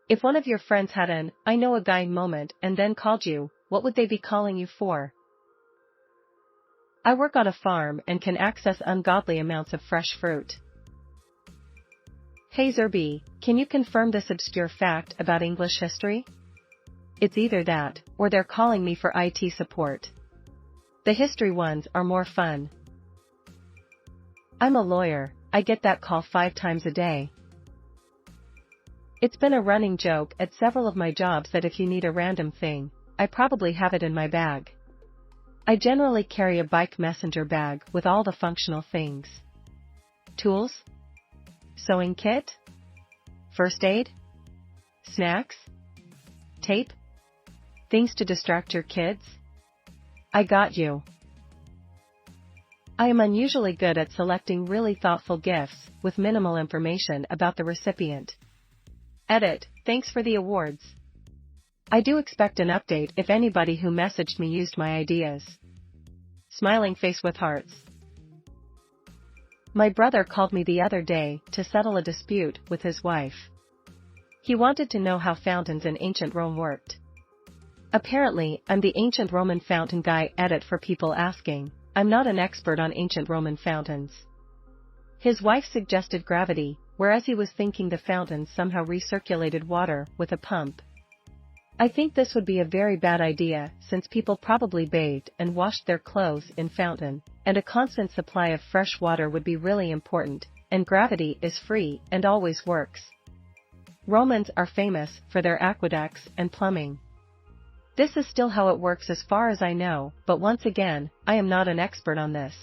If one of your friends had an "I know a guy" moment and then called you, what would they be calling you for? I work on a farm and can access ungodly amounts of fresh fruit. Hey Zerbey, can you confirm this obscure fact about English history? It's either that, or they're calling me for IT support. The history ones are more fun. I'm a lawyer, I get that call 5 times a day. It's been a running joke at several of my jobs that if you need a random thing, I probably have it in my bag. I generally carry a bike messenger bag with all the functional things. Tools? Sewing kit? First aid? Snacks? Tape? Things to distract your kids? I got you. I am unusually good at selecting really thoughtful gifts with minimal information about the recipient. Edit, thanks for the awards. I do expect an update if anybody who messaged me used my ideas. Smiling face with hearts. My brother called me the other day to settle a dispute with his wife. He wanted to know how fountains in ancient Rome worked. Apparently, I'm the ancient Roman fountain guy. Edit for people asking, I'm not an expert on ancient Roman fountains. His wife suggested gravity, whereas he was thinking the fountains somehow recirculated water with a pump. I think this would be a very bad idea since people probably bathed and washed their clothes in fountain, and a constant supply of fresh water would be really important, and gravity is free and always works. Romans are famous for their aqueducts and plumbing. This is still how it works as far as I know, but once again, I am not an expert on this.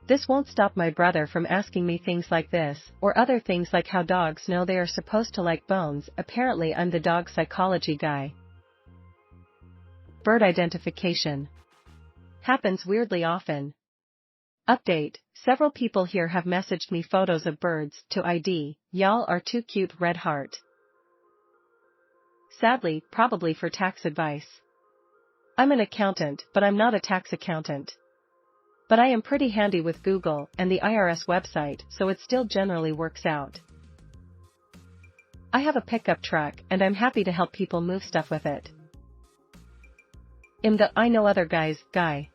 This won't stop my brother from asking me things like this, or other things like how dogs know they are supposed to like bones. Apparently I'm the dog psychology guy. Bird identification. Happens weirdly often. Update, several people here have messaged me photos of birds to ID, y'all are too cute. Red heart. Sadly, probably for tax advice. I'm an accountant, but I'm not a tax accountant. But I am pretty handy with Google and the IRS website, so it still generally works out. I have a pickup truck and I'm happy to help people move stuff with it. I'm the I know other guys guy.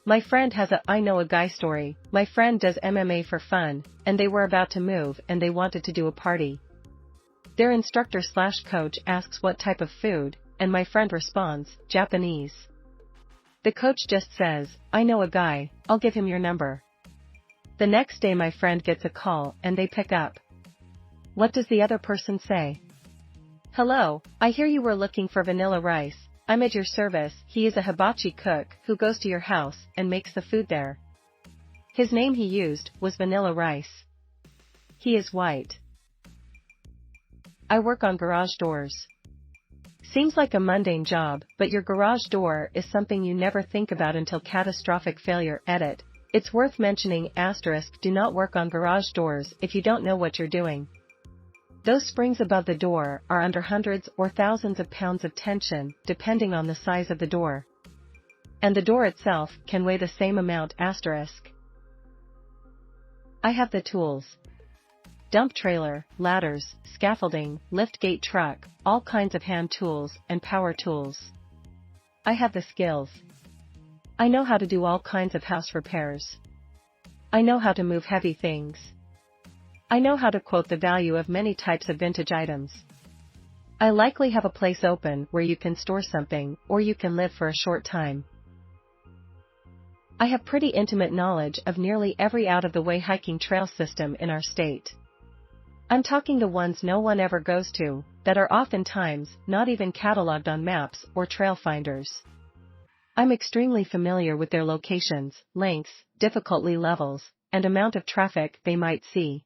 My friend has a I know a guy story. My friend does MMA for fun, and they were about to move and they wanted to do a party. Their instructor/coach asks what type of food, and my friend responds, Japanese. The coach just says, I know a guy, I'll give him your number. The next day my friend gets a call and they pick up. What does the other person say? Hello, I hear you were looking for vanilla rice. I'm at your service. He is a hibachi cook who goes to your house and makes the food there. His name he used was Vanilla Rice. He is white. I work on garage doors. Seems like a mundane job, but your garage door is something you never think about until catastrophic failure. Edit. It's worth mentioning, asterisk, do not work on garage doors if you don't know what you're doing. Those springs above the door are under hundreds or thousands of pounds of tension, depending on the size of the door. And the door itself can weigh the same amount, asterisk. I have the tools. Dump trailer, ladders, scaffolding, liftgate truck, all kinds of hand tools and power tools. I have the skills. I know how to do all kinds of house repairs. I know how to move heavy things. I know how to quote the value of many types of vintage items. I likely have a place open where you can store something, or you can live for a short time. I have pretty intimate knowledge of nearly every out-of-the-way hiking trail system in our state. I'm talking the ones no one ever goes to, that are oftentimes not even cataloged on maps or trail finders. I'm extremely familiar with their locations, lengths, difficulty levels, and amount of traffic they might see.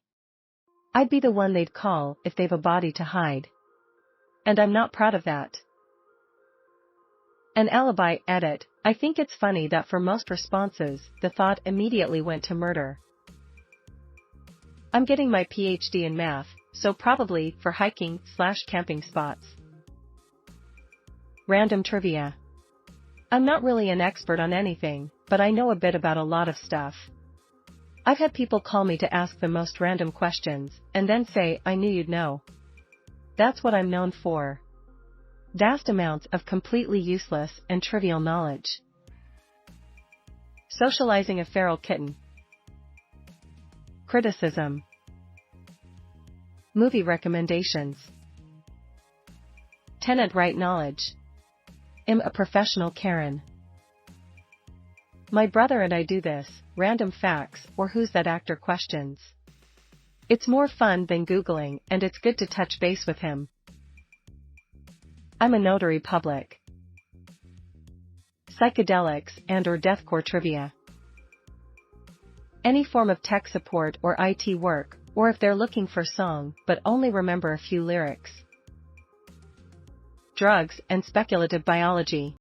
I'd be the one they'd call if they've a body to hide. And I'm not proud of that. An alibi. Edit. I think it's funny that for most responses, the thought immediately went to murder. I'm getting my PhD in math, so probably for hiking/camping spots. Random trivia. I'm not really an expert on anything, but I know a bit about a lot of stuff. I've had people call me to ask the most random questions, and then say, I knew you'd know. That's what I'm known for. Vast amounts of completely useless and trivial knowledge. Socializing a feral kitten. Criticism. Movie recommendations. Tenant right knowledge. I'm a professional Karen. My brother and I do this, random facts or who's that actor questions. It's more fun than Googling, and it's good to touch base with him. I'm a notary public. Psychedelics and/or deathcore trivia. Any form of tech support or IT work, or if they're looking for song but only remember a few lyrics. Drugs and speculative biology.